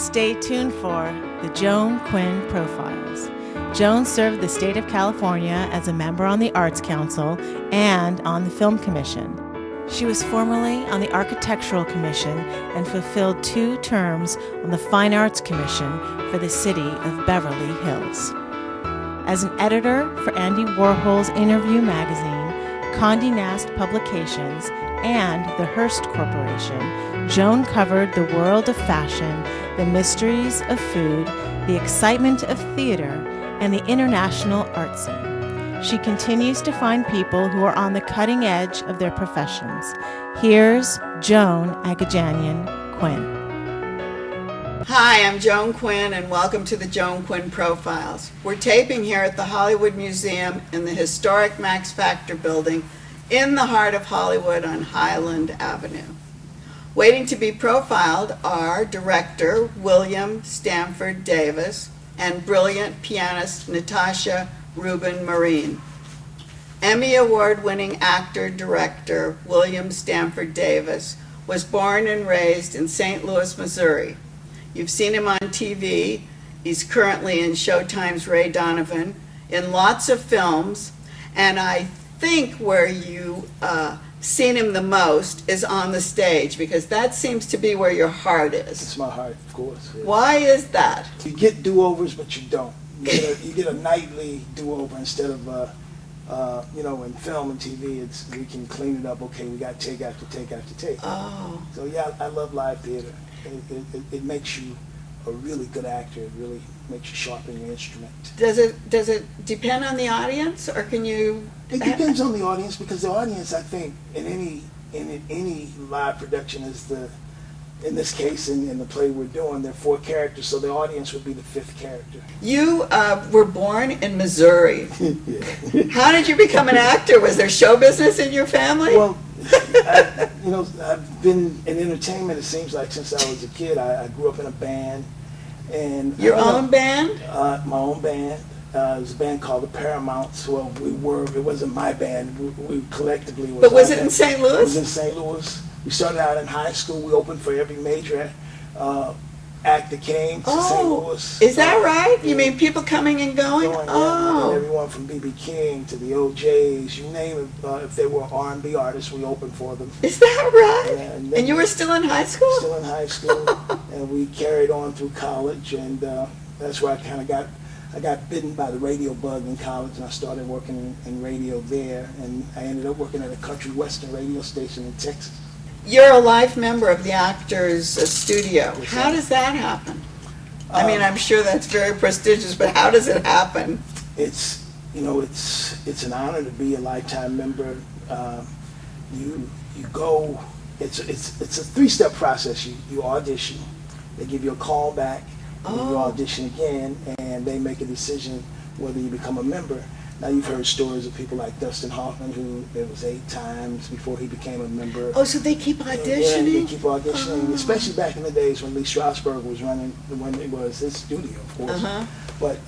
Stay tuned for the Joan Quinn Profiles. Joan served the state of California as a member on the Arts Council and on the Film Commission. She was formerly on the Architectural Commission and fulfilled 2 terms on the Fine Arts Commission for the city of Beverly Hills. As an editor for Andy Warhol's Interview magazine, Condé Nast Publications, and the Hearst Corporation, Joan covered the world of fashion, the mysteries of food, the excitement of theater, and the international art scene. She continues to find people who are on the cutting edge of their professions. Here's Joan Agajanian Quinn. Hi, I'm Joan Quinn, and welcome to the Joan Quinn Profiles. We're taping here at the Hollywood Museum in the historic Max Factor building in the heart of Hollywood on Highland Avenue. Waiting to be profiled are director William Stanford Davis and brilliant pianist Natasha Marin. Emmy Award-winning actor-director William Stanford Davis was born and raised in St. Louis, Missouri. You've seen him on TV. He's currently in Showtime's Ray Donovan, in lots of films, and I think where you seen him the most is on the stage, because that seems to be where your heart is. It's my heart, of course. Yeah. Why is that? You get do-overs, but you don't. You get a nightly do-over instead of, in film and TV, we can clean it up. Okay, we got take after take after take. Oh. So yeah, I love live theater. It makes you a really good actor. It really makes you sharpen your instrument. Does it depend on the audience, or can you? It depends on the audience, because the audience, I think, in any live production in this case, in the play we're doing, there are 4 characters, so the audience would be the 5th character. You were born in Missouri. Yeah. How did you become an actor? Was there show business in your family? Well, I've been in entertainment, it seems like, since I was a kid. I grew up in a band. And Your own band? My own band. It was a band called the Paramounts. Well, it wasn't my band. We collectively was. But was it in St. Louis? It was in St. Louis. We started out in high school. We opened for every major act that came to St. Louis. Is that right? You mean people coming and going? Yeah. Everyone from B.B. King to the OJs, you name it. If they were R&B artists, we opened for them. Is that right? Yeah, and you were still in high school? Still in high school, and we carried on through college, and that's where I kind of got bitten by the radio bug in college, and I started working in radio there, and I ended up working at a country western radio station in Texas. You're a life member of the Actors Studio. How does that happen? I mean, I'm sure that's very prestigious, but how does it happen? It's an honor to be a lifetime member. You go. It's a 3-step process. You audition. They give you a call back. And you audition again, and they make a decision whether you become a member. Now, you've heard stories of people like Dustin Hoffman, who it was 8 times before he became a member. Oh, so they keep auditioning? Yeah, they keep auditioning, especially back in the days when Lee Strasberg was running, when it was his studio, of course. But,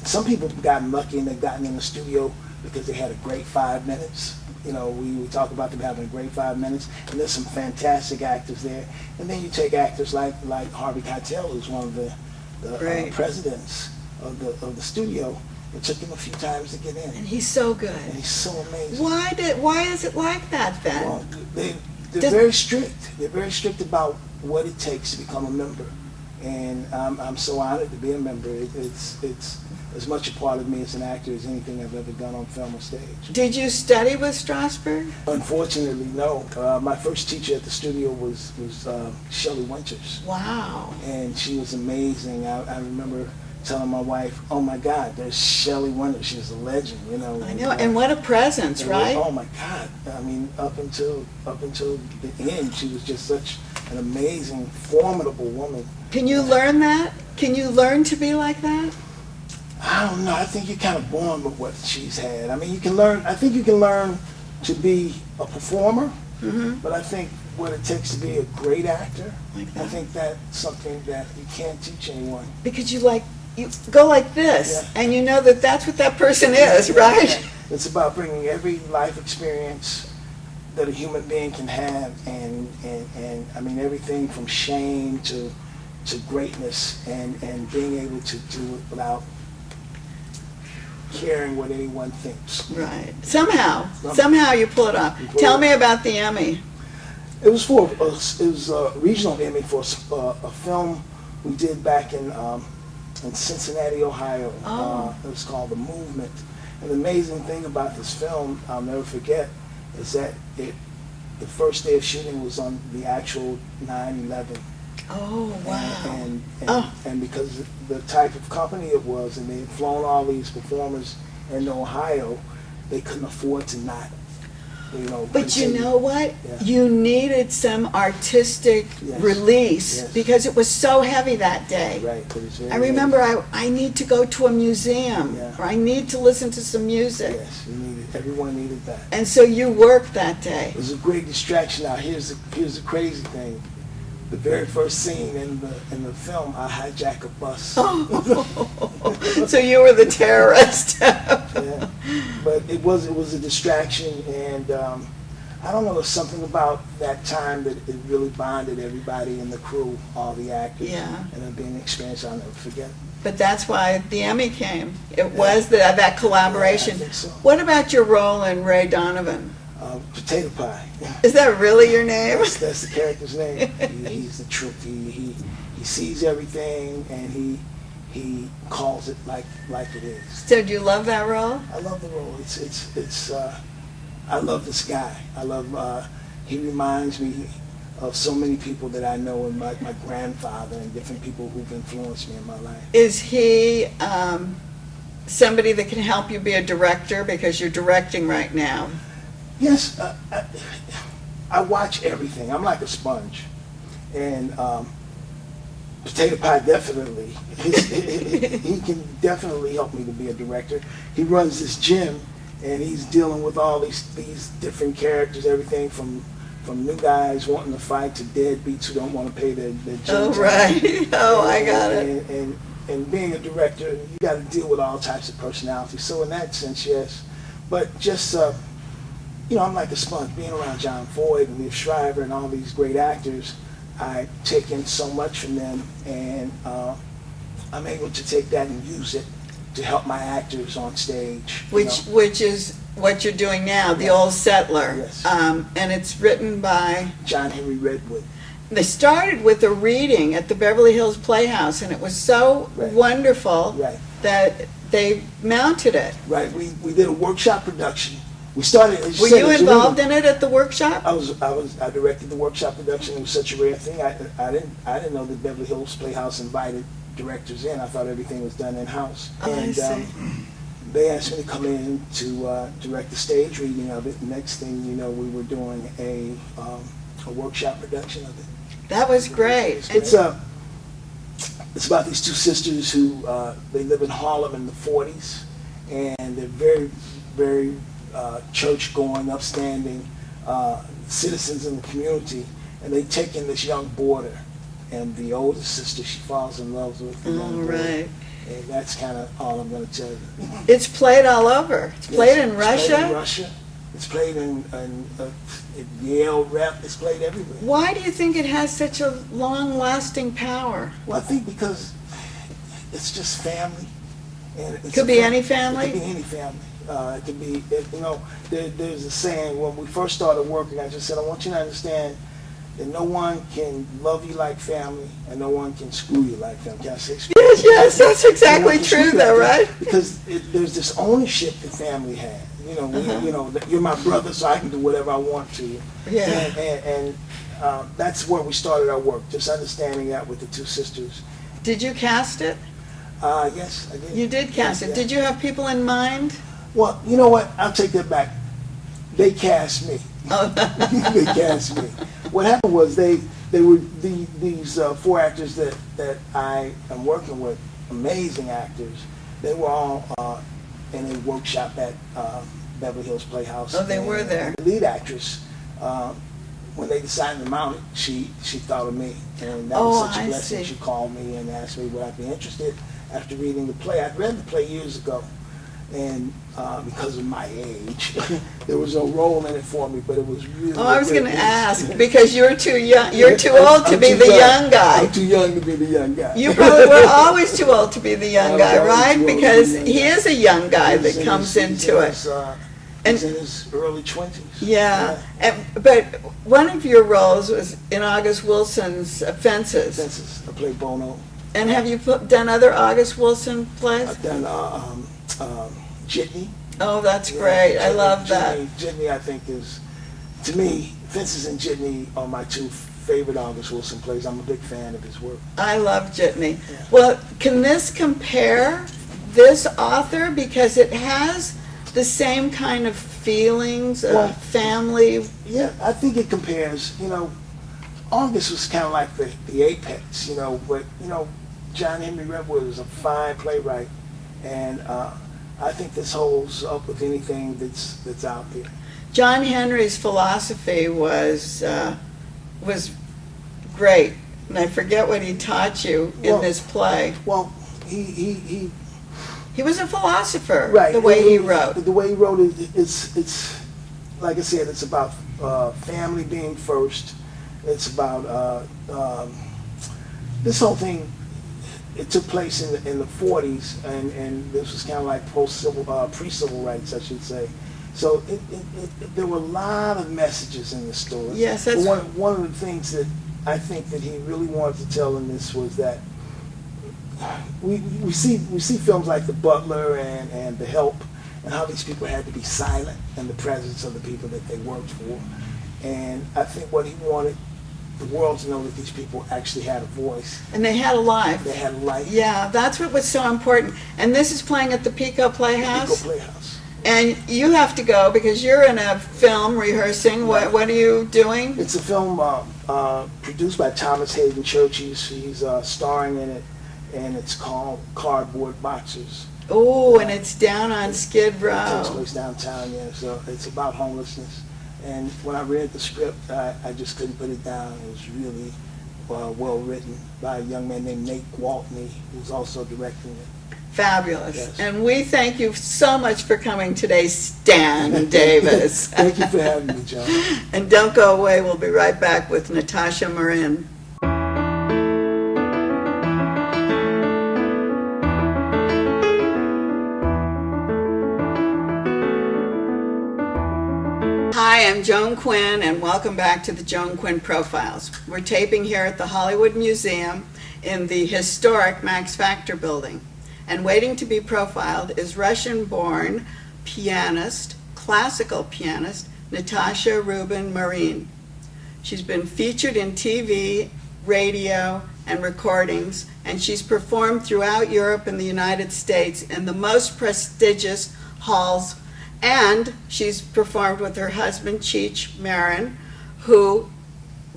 some people have gotten lucky and they've gotten in the studio because they had a great 5 minutes. We talk about them having a great 5 minutes, and there's some fantastic actors there. And then you take actors like Harvey Keitel, who's one of the presidents of the studio. It took him a few times to get in. And he's so good. And he's so amazing. Why is it like that then? Well, they're very strict. They're very strict about what it takes to become a member. And I'm so honored to be a member. It's as much a part of me as an actor as anything I've ever done on film or stage. Did you study with Strasberg? Unfortunately, no. My first teacher at the studio was Shelley Winters. Wow. And she was amazing. I remember telling my wife, "Oh my God, there's Shelley Winters. She's a legend, I know, and what a presence, right? Oh my God! I mean, up until the end, she was just such an amazing, formidable woman. Can you learn that? Can you learn to be like that? I don't know. I think you're kind of born with what she's had. I mean, you can learn. I think you can learn to be a performer, but I think what it takes to be a great actor, I think that's something that you can't teach anyone. Because you go like this, and you know that's what that person is, right? It's about bringing every life experience that a human being can have, and I mean everything from shame to greatness, and being able to do it without caring what anyone thinks. Right. Somehow you pull it off. Tell me about the Emmy. It was a regional Emmy for a film we did back in Cincinnati, Ohio. Oh. It was called The Movement. And the amazing thing about this film, I'll never forget, is that the first day of shooting was on the actual 9/11. Oh, wow. And because the type of company it was, and they had flown all these performers into Ohio, they couldn't afford to not, But continue. you know what? Yeah. You needed some artistic Yes. release Yes. because it was so heavy that day. Right, it was very I remember I need to go to a museum, Yeah. or I need to listen to some music. Yes, everyone needed that. And so you worked that day. It was a great distraction. Now here's the crazy thing. The very first scene in the film, I hijack a bus. So you were the terrorist. Yeah. But it was a distraction, and I don't know, there's something about that time that it really bonded everybody in the crew, all the actors. Yeah. And it being an experience I'll never forget. But that's why the Emmy came. It was that collaboration. Yeah, I think so. What about your role in Ray Donovan? Potato Pie. Is that really your name? That's the character's name. He's the truth. He sees everything, and he calls it like it is. So do you love that role? I love the role. It's I love this guy. He reminds me of so many people that I know, and my grandfather and different people who've influenced me in my life. Is he somebody that can help you be a director, because you're directing right now? Yes, I watch everything. I'm like a sponge, and Potato Pie definitely. He can definitely help me to be a director. He runs this gym, and he's dealing with all these different characters, everything from new guys wanting to fight to deadbeats who don't want to pay their gym Oh, time. right. Oh, I got it. And being a director, you got to deal with all types of personalities. So in that sense, yes. But just I'm like a sponge. Being around John Ford and Liev Schreiber and all these great actors, I take in so much from them, and I'm able to take that and use it to help my actors on stage. Which is what you're doing now, The Old Settler. Yes. And it's written by John Henry Redwood. They started with a reading at the Beverly Hills Playhouse, and it was so Right. wonderful Right. that they mounted it. Right. We did a workshop production. We started. Were you involved in it at the workshop? I directed the workshop production. It was such a rare thing. I didn't know that Beverly Hills Playhouse invited directors in. I thought everything was done in house. Oh, I And see. they asked me to come in to direct the stage reading of it. Next thing you know, we were doing a workshop production of it. That was great. It's about these two sisters who they live in Harlem in the 40s, and they're very, very church-going, upstanding citizens in the community, and they take in this young boarder, and the oldest sister, she falls in love with the young boarder. Right. And that's kind of all I'm going to tell you. It's played all over. It's played in Russia. It's played in Russia. It's played in Yale Rep. It's played everywhere. Why do you think it has such a long-lasting power? Well, I think because it's just family. And it's Could be any family? It could be any family. It could be, there's a saying, when we first started working, I just said, I want you to understand that no one can love you like family, and no one can screw you like family. Can I say screw? Yes, that's exactly true, though, right? Because there's this ownership that family has. You're my brother, so I can do whatever I want to you. Yeah. And that's where we started our work, just understanding that with the two sisters. Did you cast it? Yes, I did. You did cast it. Yeah. Did you have people in mind? Well, you know what? I'll take that back. They cast me. Oh. They cast me. What happened was they were these four actors that I am working with, amazing actors. They were all in a workshop at Beverly Hills Playhouse. Oh, they were there. The lead actress, when they decided to mount it, she thought of me, and that was such a blessing. see. She called me and asked me would I be interested after reading the play. I'd read the play years ago, and because of my age, there was no role in it for me, but it was really. Oh, I was going to ask, because you're too young. You're too old to be the young guy. I'm too young to be the young guy. You probably were always too old to be the young guy, always right? too old to be Because the young he guy. is a young guy He's that in comes his- into it. He's in his early 20s. Yeah, but one of your roles was in August Wilson's Fences. Fences. I play Bono. And have you done other August Wilson plays? I've done Jitney. Oh, that's great. I love that. Jitney, I think, is, to me, Fences and Jitney are my two favorite August Wilson plays. I'm a big fan of his work. I love Jitney. Yeah. Well, can this compare this author? Because it has the same kind of feelings Well, of family. Yeah, I think it compares. August was kind of like the apex, but, John Henry Redwood is a fine playwright, and I think this holds up with anything that's out there. John Henry's philosophy was great, and I forget what he taught you in this play. Well, he He was a philosopher, right. the way he wrote. The way he wrote it, it's like I said, it's about family being first. It's about this whole thing. It took place in the 40s, and this was kind of like pre-civil rights, I should say. So there were a lot of messages in the story. Yes, that's one of the things that I think that he really wanted to tell in this was that we see films like The Butler and The Help, and how these people had to be silent in the presence of the people that they worked for. And I think what he wanted the world to know that these people actually had a voice. And they had a life. They had a life. Yeah, that's what was so important. And this is playing at the Pico Playhouse? Pico Playhouse. And you have to go because you're in a film rehearsing. Right. What are you doing? It's a film produced by Thomas Hayden Church. He's starring in it, and it's called Cardboard Boxers. Oh, and it's down on Skid It takes Row. place downtown, yeah. So it's about homelessness. And when I read the script, I just couldn't put it down. It was really well written by a young man named Nate Gwaltney, who's also directing it. Fabulous. Yes. And we thank you so much for coming today, Stan Davis. Thank you for having me, John. And don't go away. We'll be right back with Natasha Marin. Hi, I'm Joan Quinn, and welcome back to the Joan Quinn Profiles. We're taping here at the Hollywood Museum in the historic Max Factor building. And waiting to be profiled is Russian-born pianist, classical pianist, Natasha Marin. She's been featured in TV, radio, and recordings, and she's performed throughout Europe and the United States in the most prestigious halls. And she's performed with her husband, Cheech Marin, who,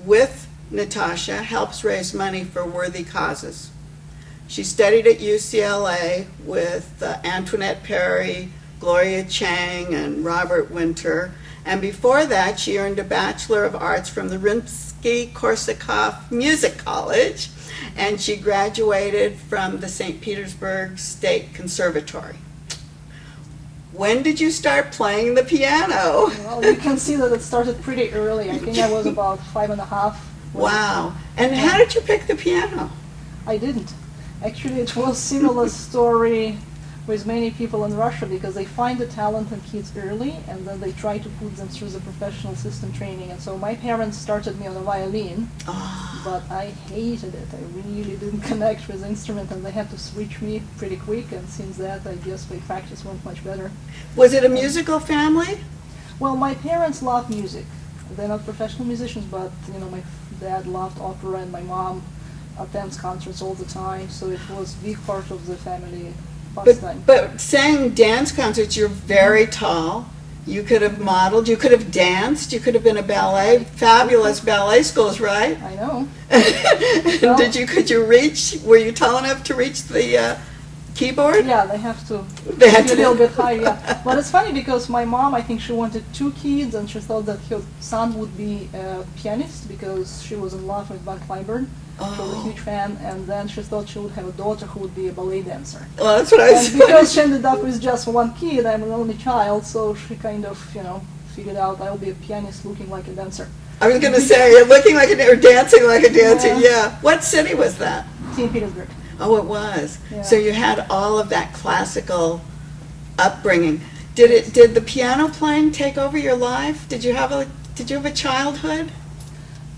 with Natasha, helps raise money for worthy causes. She studied at UCLA with Antoinette Perry, Gloria Chang, and Robert Winter. And before that, she earned a Bachelor of Arts from the Rimsky-Korsakov Music College, and she graduated from the St. Petersburg State Conservatory. When did you start playing the piano? Well, you can see that it started pretty early. I think I was about 5.5. Wow. And how did you pick the piano? I didn't. Actually, it was similar story with many people in Russia, because they find the talent in kids early and then they try to put them through the professional system training. And so my parents started me on a violin, but I hated it. I really didn't connect with the instrument, and they had to switch me pretty quick, and since that I guess my practice went much better. Was it a musical family? Well, my parents love music. They're not professional musicians, but my dad loved opera and my mom attends concerts all the time, so it was a big part of the family pastime. But saying dance concerts, you're very tall. You could have modeled, you could have danced, you could have been a ballet, fabulous ballet schools, right? I know. Could you reach, were you tall enough to reach the keyboard? Yeah, they have to They had be a to- little bit higher. Yeah. But it's funny because my mom, I think she wanted 2 kids, and she thought that her son would be a pianist because she was in love with Van Cliburn. She was a huge fan, and then she thought she would have a daughter who would be a ballet dancer. Well, that's what I was And because she ended up with just 1 kid, I'm an only child, so she kind of, figured out I'll be a pianist looking like a dancer. I was going to say, you're looking like or dancing like a dancer, Yeah. yeah. What city was that? St. Petersburg. Oh, it was. Yeah. So you had all of that classical upbringing. Did the piano playing take over your life? Did you have a childhood?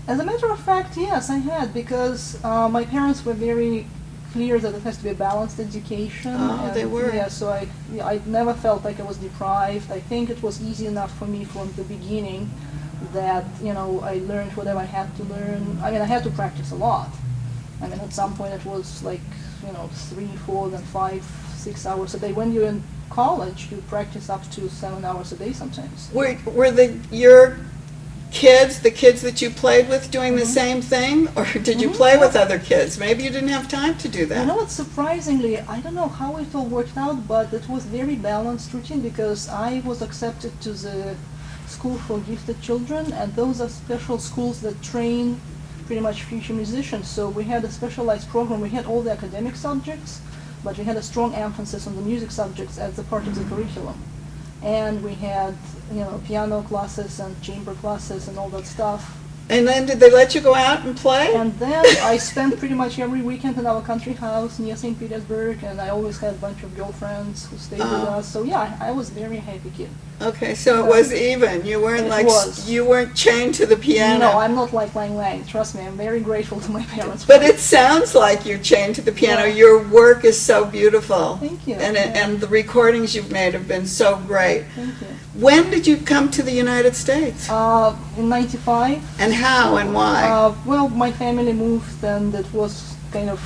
As a matter of fact, yes, I had, because my parents were very clear that it has to be a balanced education. Oh, and, they were. Yeah, so I never felt like I was deprived. I think it was easy enough for me from the beginning that, I learned whatever I had to learn. I mean, I had to practice a lot. I mean, at some point it was like, 3, 4, then 5, 6 hours a day. When you're in college, you practice up to 7 hours a day sometimes. Were your kids, the kids that you played with, doing the same thing? Or did you play with other kids? Maybe you didn't have time to do that. You know what, surprisingly, I don't know how it all worked out, but it was very balanced routine because I was accepted to the School for Gifted Children, and those are special schools that train pretty much future musicians. So we had a specialized program. We had all the academic subjects, but we had a strong emphasis on the music subjects as a part of the curriculum. And we had, piano classes and chamber classes and all that stuff. And then did they let you go out and play? And then I spent pretty much every weekend in our country house near St. Petersburg, and I always had a bunch of girlfriends who stayed with us. So yeah, I was a very happy kid. Okay, so it was even. You weren't It was. you weren't chained to the piano. No, I'm not like Lang Lang. Trust me, I'm very grateful to my parents. But it sounds like you're chained to the piano. Yeah. Your work is so beautiful. Thank you. And the recordings you've made have been so great. Thank you. When did you come to the United States? In '95. And how and why? Well, my family moved, and it was kind of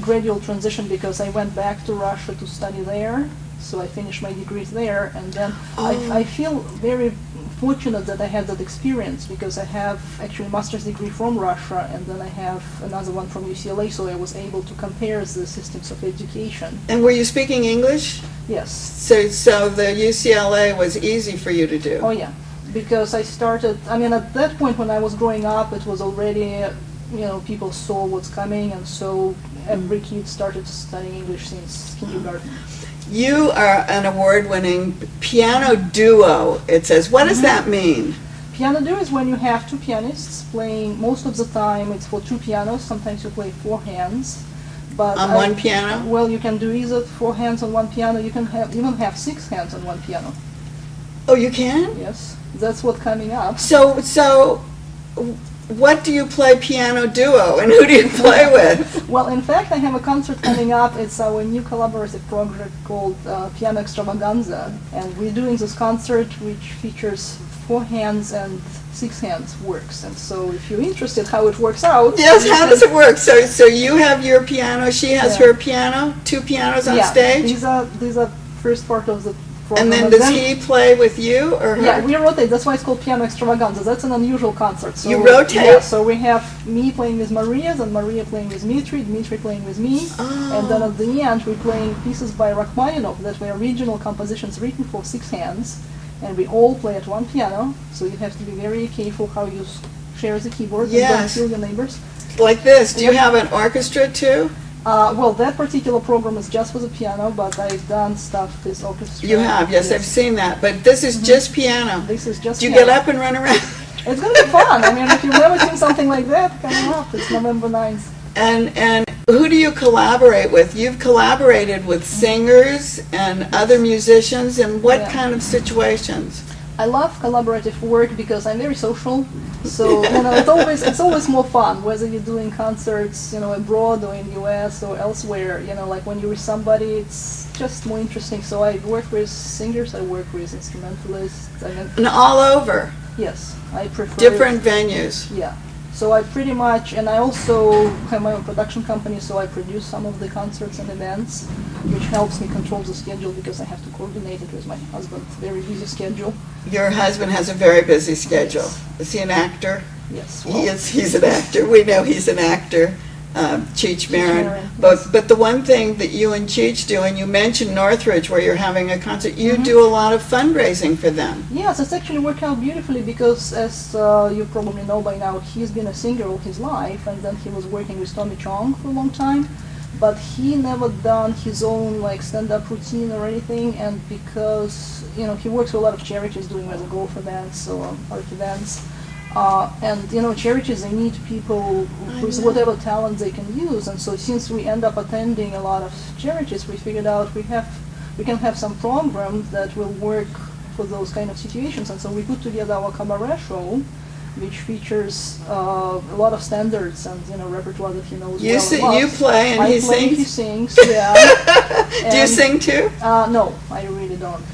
gradual transition because I went back to Russia to study there. So I finished my degrees there, and then I feel very fortunate that I had that experience because I have actually a master's degree from Russia, and then I have another one from UCLA, so I was able to compare the systems of education. And were you speaking English? Yes. So the UCLA was easy for you to do? Oh yeah, because I started, I mean at that point when I was growing up, it was already, people saw what's coming, and so every kid started studying English since kindergarten. You are an award-winning piano duo, it says. What does that mean? Piano duo is when you have 2 pianists playing. Most of the time it's for 2 pianos. Sometimes you play 4 hands. But On one piano? Well, you can do either 4 hands on one piano. You can even have 6 hands on one piano. Oh, you can? Yes, that's what's coming up. So what do you play piano duo, and who do you play with? Well, in fact, I have a concert coming up. It's our new collaborative project called Piano Extravaganza, and we're doing this concert which features 4 hands and 6 hands works. And so if you're interested how it works out... Yes, how does it work? So you have your piano, she has Yeah. her piano, 2 pianos on Yeah, stage? these are first part of the program. And then does he play with you or her? Yeah, we rotate. That's why it's called Piano Extravaganza. That's an unusual concert. So, You rotate? Yeah, so we have me playing with Maria, then Maria playing with Dmitri, Dmitri playing with me, and then at the end we're playing pieces by Rachmaninoff that were original compositions written for 6 hands, and we all play at one piano, so you have to be very careful how you share the keyboard and don't Yes. kill your neighbors. Like this. Do you have an orchestra too? Well, that particular program is just for the piano, but I've done stuff with orchestra. You have, yes, I've seen that. But this is just piano. This is just Do you piano. get up and run around? It's going to be fun. I mean, if you've never seen something like that, coming up, it's November 9th. And who do you collaborate with? You've collaborated with singers and other musicians in what Yeah. kind of situations? I love collaborative work because I'm very social. So it's always more fun whether you're doing concerts abroad or in the U.S. or elsewhere. Like when you're with somebody, it's just more interesting. So I work with singers, I work with instrumentalists. I mean, And all over, yes, I prefer different venues. Yeah. So I pretty much, and I also have my own production company, so I produce some of the concerts and events, which helps me control the schedule because I have to coordinate it with my husband's very busy schedule. Your husband has a very busy schedule. Yes. Is he an actor? Yes. He's an actor. We know he's an actor. Cheech Marin. Marin, But the one thing that you and Cheech do, and you mentioned Northridge where you're having a concert, you do a lot of fundraising for them. Yes, it's actually worked out beautifully because, as you probably know by now, he's been a singer all his life, and then he was working with Tommy Chong for a long time. But he never done his own like stand-up routine or anything, and because he works with a lot of charities doing whether golf events or art events. And charities, they need people with whatever talent they can use, and so since we end up attending a lot of charities, we figured out we can have some programs that will work for those kind of situations, and so we put together our cabaret show, which features a lot of standards and repertoire that he knows well. You play and he sings? He sings, yeah. Do you sing too? No, I really don't.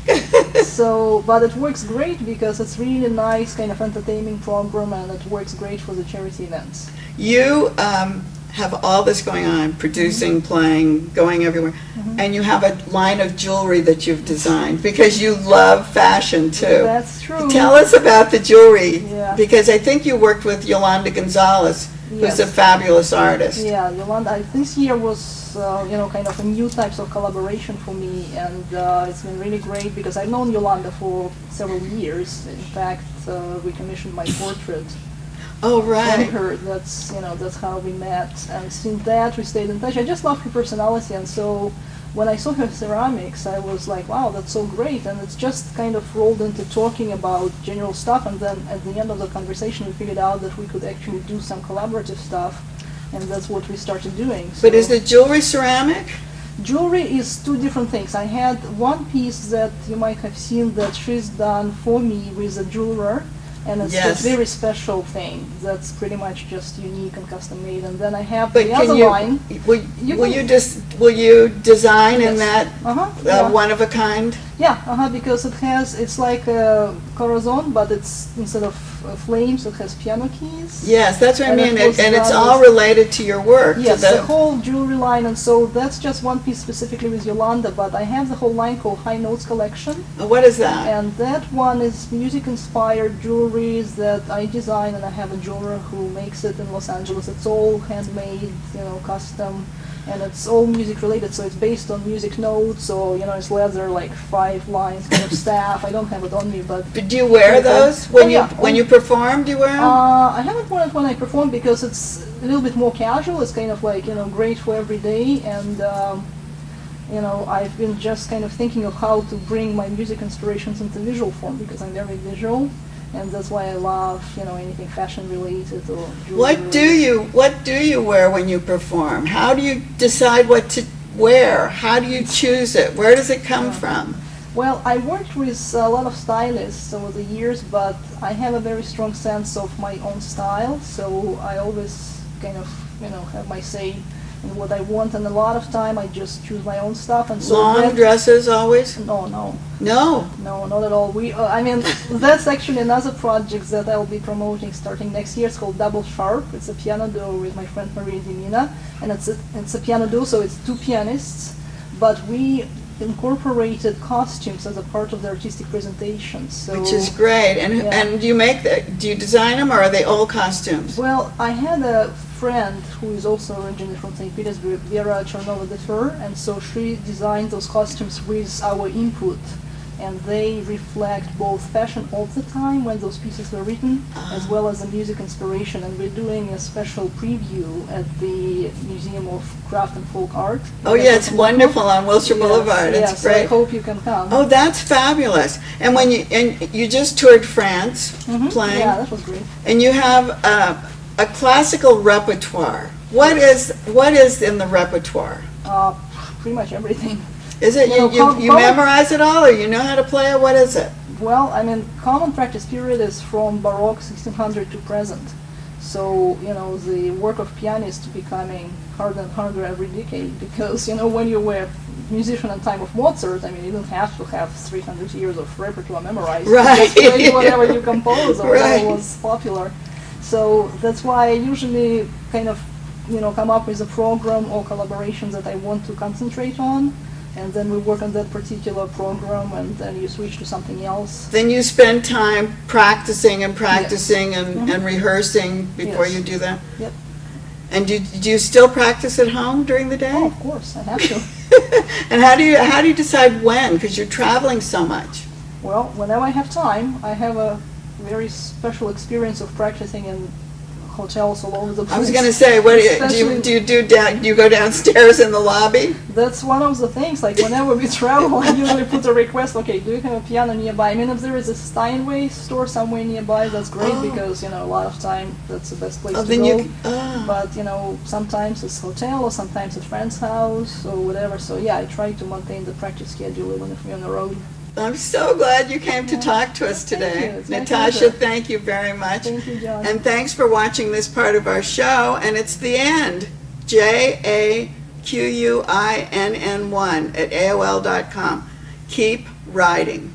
But it works great because it's really nice kind of entertaining program, and it works great for the charity events. You have all this going on, producing, playing, going everywhere, and you have a line of jewelry that you've designed because you love fashion too. That's true. Tell us about the jewelry, Yeah. because I think you worked with Yolanda Gonzalez, who's a fabulous artist. Yeah, Yolanda, this year was kind of a new types of collaboration for me, and it's been really great because I've known Yolanda for several years. In fact, we commissioned my portrait Oh, right. from her. That's how we met, and since that we stayed in touch. I just love her personality, and so when I saw her ceramics, I was like, wow, that's so great, and it's just kind of rolled into talking about general stuff, and then at the end of the conversation we figured out that we could actually do some collaborative stuff, and that's what we started doing. But is the jewelry ceramic? Jewelry is two different things. I had one piece that you might have seen that she's done for me with a jeweler, and it's a very special thing that's pretty much just unique and custom made. And then I have the other line. Will you design in that one of a kind? Yeah, because it's like a corazon, but it's instead of flames, it has piano keys. Yes, that's what I mean, and it's all related to your work. Yes, the whole jewelry line, and so that's just one piece specifically with Yolanda, but I have the whole line called High Notes Collection. What is that? And that one is music-inspired jewelries that I design, and I have a jeweler who makes it in Los Angeles. It's all handmade, custom, and it's all music-related, so it's based on music notes, so, it's leather, like 5 lines kind of staff. I don't have it on me, but... Do you wear those when you perform? Do you wear them? I haven't worn it when I perform because it's a little bit more casual. It's kind of like, great for every day, and, I've been just kind of thinking of how to bring my music inspirations into visual form because I'm very visual. And that's why I love, anything fashion related or jewelry. What do you wear when you perform? How do you decide what to wear? How do you choose it? Where does it come from? Well, I worked with a lot of stylists over the years, but I have a very strong sense of my own style, so I always kind of, have my say in what I want, and a lot of time I just choose my own stuff. And so long dresses always? No, not at all. That's actually another project that I'll be promoting starting next year. It's called Double Sharp. It's a piano duo with my friend Maria Dimina, and it's a piano duo, so it's 2 pianists, but we incorporated costumes as a part of the artistic presentation. So, which is great. And do you design them, or are they old costumes? Well, I had a friend who is also originally from St. Petersburg, Vera Chernova-Defer, and so she designed those costumes with our input, and they reflect both fashion of the time when those pieces were written, as well as the music inspiration. And we're doing a special preview at the Museum of Craft and Folk Art. Oh yeah, it's wonderful on Wilshire Boulevard. It's great. So I hope you can come. Oh, that's fabulous. And you just toured France playing. Yeah, that was great. And you have a classical repertoire. What is in the repertoire? Pretty much everything. Is it you memorize it all, or you know how to play it? What is it? Well, common practice period is from Baroque 1600 to present. So, the work of pianist becoming harder and harder every decade because, when you were a musician in time of Mozart, you didn't have to have 300 years of repertoire memorized. Right. You just play whatever you compose or whatever was popular. So that's why I usually kind of, come up with a program or collaborations that I want to concentrate on. And then we work on that particular program, and then you switch to something else. Then you spend time practicing and rehearsing before you do that? Yep. And do you still practice at home during the day? Oh, of course, I have to. And how do you decide when? Because you're traveling so much. Well, whenever I have time, I have a very special experience of practicing in hotels all over the place. I was going to say, what do you go downstairs in the lobby? That's one of the things. Like whenever we travel, I usually put a request. Okay, do you have a piano nearby? I mean, if there is a Steinway store somewhere nearby, that's great because a lot of time that's the best place to go. But sometimes it's hotel or sometimes a friend's house or whatever. So yeah, I try to maintain the practice schedule even if we're on the road. I'm so glad you came to talk to us today. Natasha, thank you very much. Thank you, Joan. And thanks for watching this part of our show. And it's the end. JAQUINN1 at AOL.com. Keep writing.